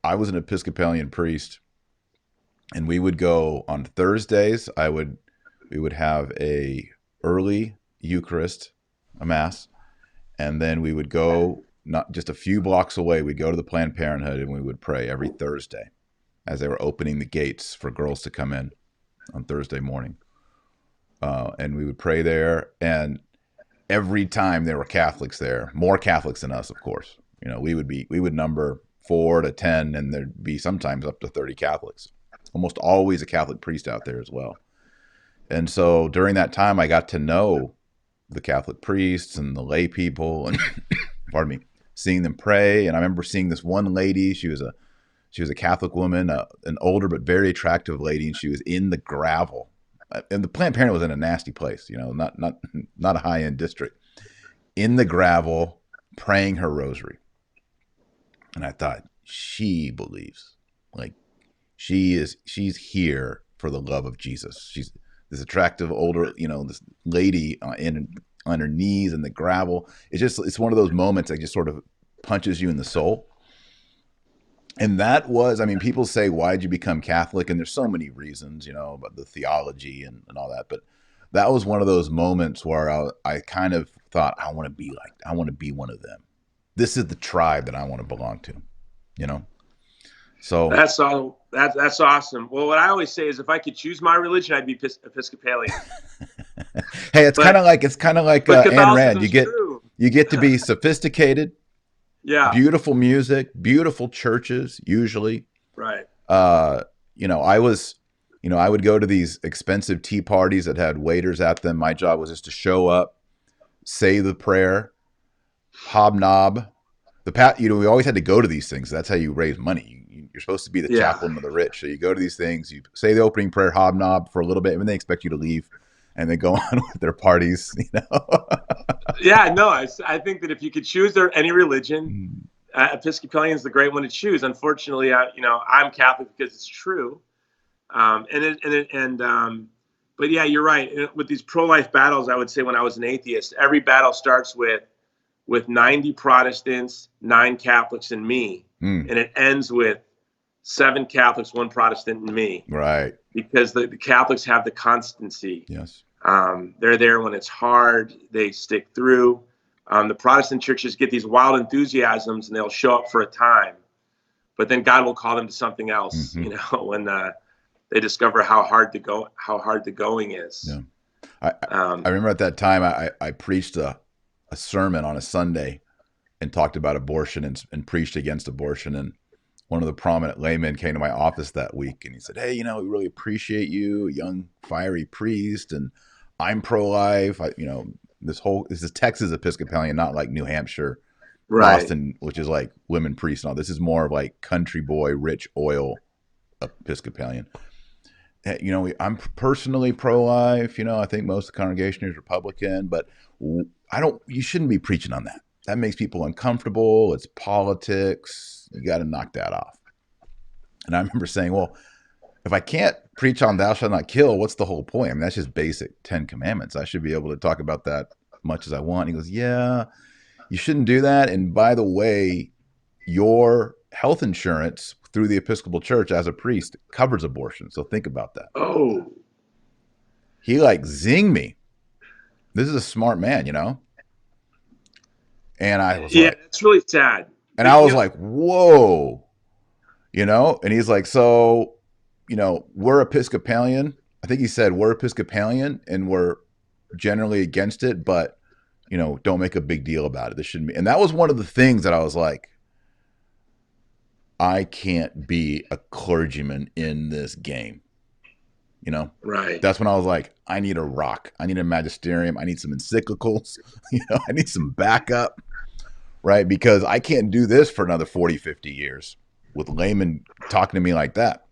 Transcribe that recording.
I was an Episcopalian priest, and we would go on Thursdays. We would have a early Eucharist, a mass, and then we would go not just a few blocks away. We'd go to the Planned Parenthood and we would pray every Thursday as they were opening the gates for girls to come in on Thursday morning. And we would pray there, and every time there were Catholics there, more Catholics than us, of course. We would number 4 to 10, and there'd be sometimes up to 30 Catholics. Almost always a Catholic priest out there as well. And so during that time, I got to know the Catholic priests and the lay people, and pardon me, seeing them pray. And I remember seeing this one lady. She was a Catholic woman, an older but very attractive lady, and she was in the gravel. And the Planned Parenthood was in a nasty place, not a high end district, in the gravel, praying her rosary. And I thought, she believes, like she's here for the love of Jesus. She's this attractive older, this lady on her knees in the gravel. It's one of those moments that just sort of punches you in the soul. And that was, people say, why'd you become Catholic? And there's so many reasons, about the theology and all that. But that was one of those moments where I kind of thought, I want to be one of them. This is the tribe that I want to belong to, So that's awesome. Well, what I always say is, if I could choose my religion, I'd be Episcopalian. Hey, it's kind of like Ayn Rand. You get to be sophisticated. Yeah. Beautiful music, beautiful churches, usually. Right. I would go to these expensive tea parties that had waiters at them. My job was just to show up, say the prayer, hobnob. We always had to go to these things. That's how you raise money. You're supposed to be the chaplain of the rich. So you go to these things, you say the opening prayer, hobnob for a little bit, and then they expect you to leave, and they go on with their parties, Yeah, no, I think that if you could choose any religion, Episcopalian is the great one to choose. Unfortunately, I'm Catholic because it's true. But yeah, you're right. With these pro-life battles, I would say when I was an atheist, every battle starts with 90 Protestants, 9 Catholics, and me, and it ends with 7 Catholics, 1 Protestant, and me. Right. Because the Catholics have the constancy. Yes. They're there when it's hard. They stick through. The Protestant churches get these wild enthusiasms, and they'll show up for a time, but then God will call them to something else. When they discover how hard the going is. Yeah. I remember at that time I preached a sermon on a Sunday and talked about abortion and preached against abortion. And one of the prominent laymen came to my office that week, and he said, "Hey, we really appreciate you, a young fiery priest, and I'm pro-life. This is Texas Episcopalian, not like New Hampshire, right. Boston, which is like women priests and all. This is more of like country boy, rich oil Episcopalian. I'm personally pro-life. I think most of the congregation is Republican, but you shouldn't be preaching on that. That makes people uncomfortable. It's politics. You got to knock that off." And I remember saying, well, if I can't preach on thou shalt not kill, what's the whole point? That's just basic 10 commandments. I should be able to talk about that much as I want. He goes, yeah, you shouldn't do that. And by the way, your health insurance through the Episcopal Church as a priest covers abortion. So think about that. Oh. He zinged me. This is a smart man, And I was like, it's really sad. And I was like, whoa, and he's like, so, we're Episcopalian. I think he said we're Episcopalian and we're generally against it, but, don't make a big deal about it. This shouldn't be. And that was one of the things that I was like, I can't be a clergyman in this game. Right. That's when I was like, I need a rock. I need a magisterium. I need some encyclicals. I need some backup. Right? Because I can't do this for another 40, 50 years with laymen talking to me like that.